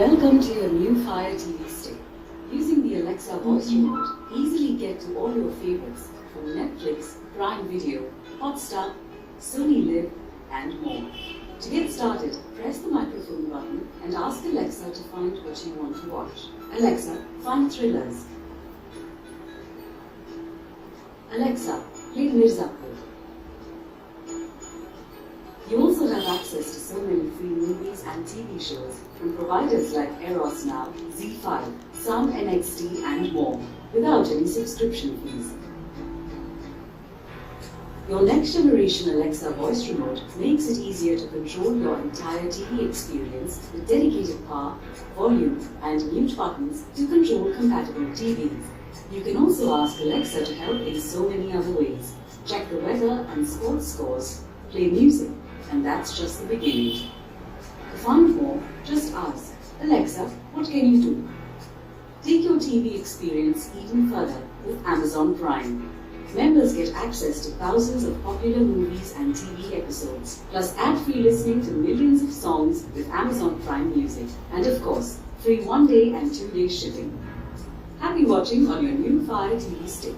Welcome to your new Fire TV stick. Using the Alexa voice remote, easily get to all your favorites from Netflix, Prime Video, Hotstar, Sony Live, and more. To get started, press the microphone button and ask Alexa to find what you want to watch. Alexa, find thrillers. Alexa, play Mirzapur. You also have access to so many free movies and TV shows from providers like Eros Now, ZEE5, Sound NXT and more, without any subscription fees. Your next generation Alexa voice remote makes it easier to control your entire TV experience with dedicated power, volume and mute buttons to control compatible TVs. You can also ask Alexa to help in so many other ways. Check the weather and sports scores, play music, and that's just the beginning. To find more, just ask, Alexa, what can you do? Take your TV experience even further with Amazon Prime. Members get access to thousands of popular movies and TV episodes, plus ad-free listening to millions of songs with Amazon Prime Music, and of course, free 1-day and 2-day shipping. Happy watching on your new Fire TV stick.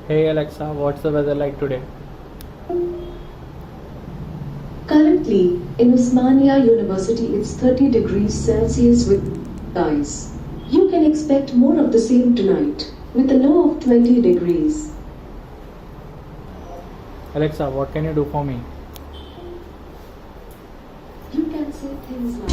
Hey Alexa, what's the weather like today? Currently, in Osmania University it's 30 degrees Celsius with skies. You can expect more of the same tonight, with a low of 20 degrees. Alexa, what can you do for me? You can say things like